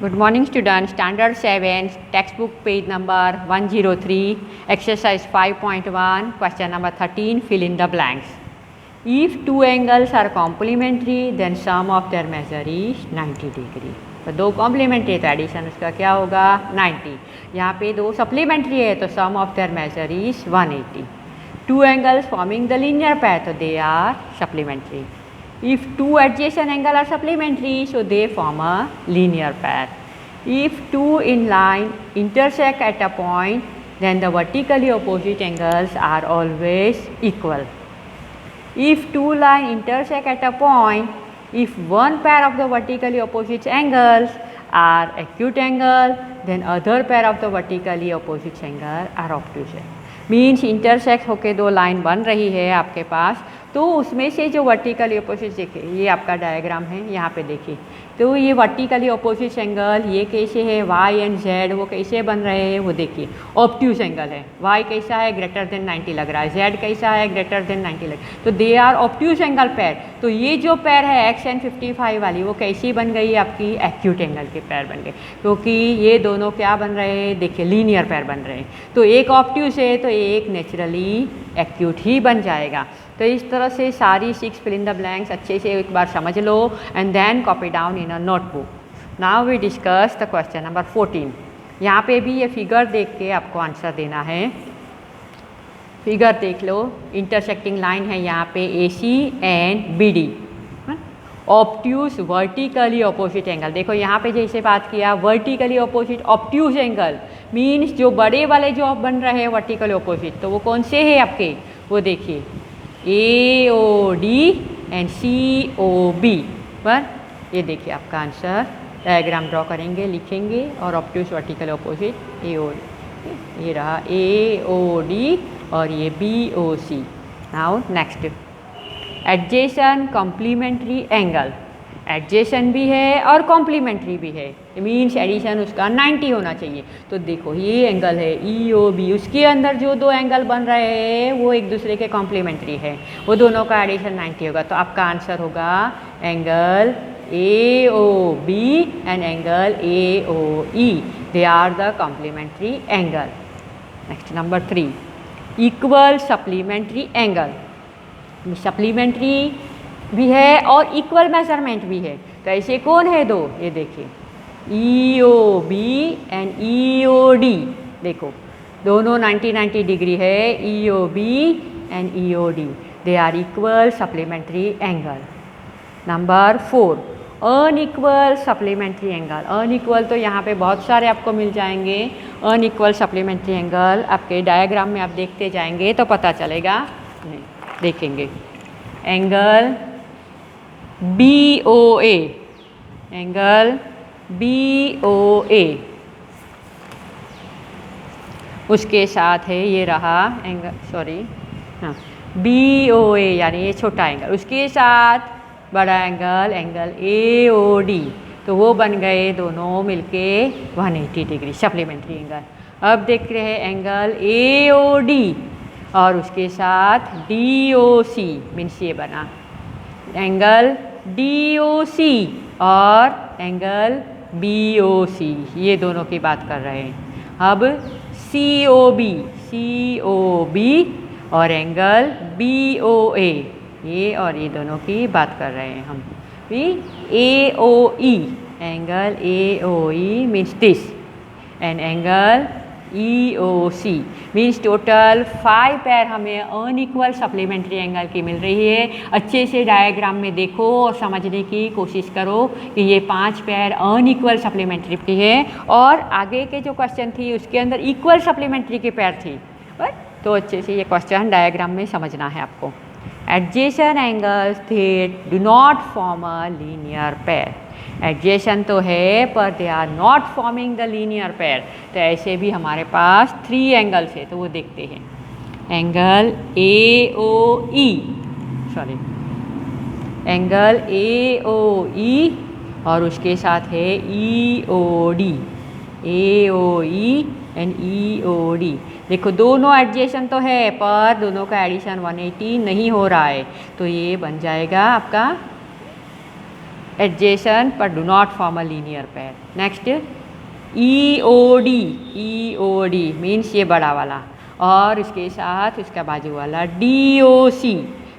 Good morning students, standard 7, textbook page number 103, exercise 5.1, question number 13, fill in the blanks. If two angles are complementary, then sum of their measure is 90 degree. तो दो complementary है तो addition उसका क्या होगा 90. यहाँ पे दो सप्लीमेंट्री है तो sum of their measure is 180. Two angles forming the linear pair तो they are supplementary. If two adjacent angles are supplementary, so they form a linear pair. If two in line intersect at a point, then the vertically opposite angles are always equal. If two lines intersect at a point, if one pair of the vertically opposite angles are acute angle, then other pair of the vertically opposite angle are obtuse. Means intersect होके दो line बन रही है आपके पास, तो उसमें से जो वर्टिकली अपोजिट देखिए, ये आपका डायग्राम है, यहाँ पे देखिए, तो ये वर्टिकली अपोजिट एंगल ये कैसे है y एंड z वो कैसे बन रहे हैं वो देखिए. ऑब्ट्यूज एंगल है, y कैसा है ग्रेटर देन 90 लग रहा है, z कैसा है ग्रेटर देन 90 लग रहा है, तो they are obtuse angle pair. तो ये जो पेयर है x एंड 55 वाली वो कैसी बन गई आपकी एक्यूट एंगल के पेयर बन गए, क्योंकि ये दोनों क्या बन रहे हैं देखिए लीनियर पेयर बन रहे हैं. तो एक ऑब्ट्यूज है तो एक नेचुरली एक्यूट ही बन जाएगा. तो इस तरह से सारी 6 फिल इन द ब्लैंक्स अच्छे से एक बार समझ लो and then copy down in a notebook. Now we discuss the question number 14. यहाँ पे भी ये फिगर देख के आपको आंसर देना है. फिगर देख लो, इंटरसेक्टिंग लाइन है यहाँ पे AC and BD. Obtuse vertically opposite angle, देखो यहाँ पे जैसे बात किया vertically opposite obtuse angle means जो बड़े वाले जो बन रहे हैं वर्टिकली अपोजिट, तो वो कौन से हैं आपके, वो देखिए AOD एंड COB. पर ये देखिए आपका आंसर, डायग्राम ड्रॉ करेंगे लिखेंगे और ऑब्ट्यूज वर्टिकल अपोजिट AOD, ये रहा AOD और ये BOC. Now next, adjacent complementary angle. Adjacent भी है और कॉम्प्लीमेंट्री भी है, मीन्स एडिशन उसका 90 होना चाहिए. तो देखो ये एंगल है EOB, उसके अंदर जो दो एंगल बन रहे हैं वो एक दूसरे के कॉम्प्लीमेंट्री है, वो दोनों का एडिशन 90 होगा. तो आपका आंसर होगा angle AOB and angle AOE, they are the complementary angle. Next number 3, equal supplementary angle. Supplementary भी है और इक्वल मेजरमेंट भी है, तो ऐसे कौन है दो, ये देखिए EOB एंड EOD. देखो दोनों 90 डिग्री है, EOB and EOD, they are equal supplementary angle. Number 4, unequal supplementary angle. Unequal तो यहाँ पे बहुत सारे आपको मिल जाएंगे. अनइक्वल सप्लीमेंट्री एंगल आपके डायग्राम में आप देखते जाएंगे तो पता चलेगा. नहीं देखेंगे, एंगल BOA, एंगल BOA उसके साथ है ये रहा एंगल, सॉरी हाँ BOA यानी ये छोटा एंगल, उसके साथ बड़ा एंगल एंगल AOD, तो वो बन गए दोनों मिलके 180 डिग्री सप्लीमेंट्री एंगल. अब देख रहे हैं एंगल AOD और उसके साथ DOC, मीन्स ये बना एंगल DOC और एंगल BOC, ये दोनों की बात कर रहे हैं. अब COB और एंगल BOA, ये और ये दोनों की बात कर रहे हैं हम. AOE, angle AOE means this and angle EOC means total 5 pair हमें अनइक्वल सप्लीमेंट्री एंगल की मिल रही है. अच्छे से डायग्राम में देखो और समझने की कोशिश करो कि ये 5 पेयर अनइक्वल सप्लीमेंट्री की है, और आगे के जो क्वेश्चन थी उसके अंदर इक्वल सप्लीमेंट्री की पेयर थी. तो अच्छे से ये क्वेश्चन डायग्राम में समझना है आपको. Adjacent angles that do not form a linear pair. Adjacent तो है पर they are not forming the linear pair. तो ऐसे भी हमारे पास 3 एंगल्स है, तो वो देखते हैं. Angle AOE, sorry angle AOE और उसके साथ है EOD, AOE एंड EOD. देखो दोनों एडजेसेंट तो है पर दोनों का एडिशन 180 नहीं हो रहा है, तो ये बन जाएगा आपका adjacent but do not form a linear pair. Next EOD means ये बड़ा वाला और इसके साथ इसका बाजू वाला DOC,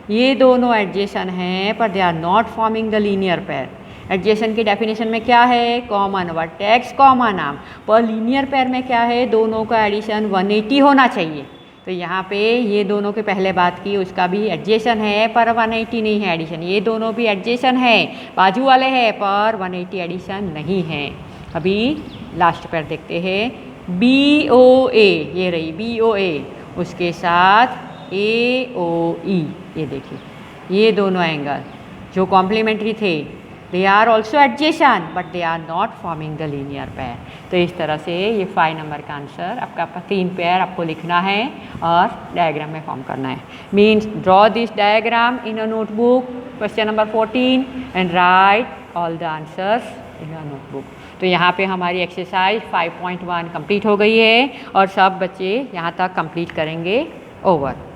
ये दोनों एडजेशन हैं पर they are not forming the linear pair. Adjacent की डेफिनेशन में क्या है? Common vertex common arm. पर लीनियर पेयर में क्या है? दोनों का एडिशन 180 होना चाहिए। तो यहाँ पे ये दोनों के पहले बात की, उसका भी एडजेशन है पर 180 नहीं है एडिशन। ये दोनों भी एडजेशन है, बाजू वाले हैं पर 180 एडिशन नहीं है। अभी लास्ट पेयर देखते हैं, BOA, ये रही BOA, उसके साथ AOE, ये देखिए ये दोनों एंगल जो कॉम्प्लीमेंट्री थे, they are also adjacent but they are not forming the linear pair. तो इस तरह से ये 5 नंबर का आंसर आपका 3 पेयर आपको लिखना है और डायग्राम में फॉर्म करना है। Means draw this diagram in a notebook, question number 14 and right all the answers in a notebook. तो यहाँ पे हमारी एक्सरसाइज 5.1 कंप्लीट हो गई है और सब बच्चे यहाँ तक कंप्लीट करेंगे। ओवर।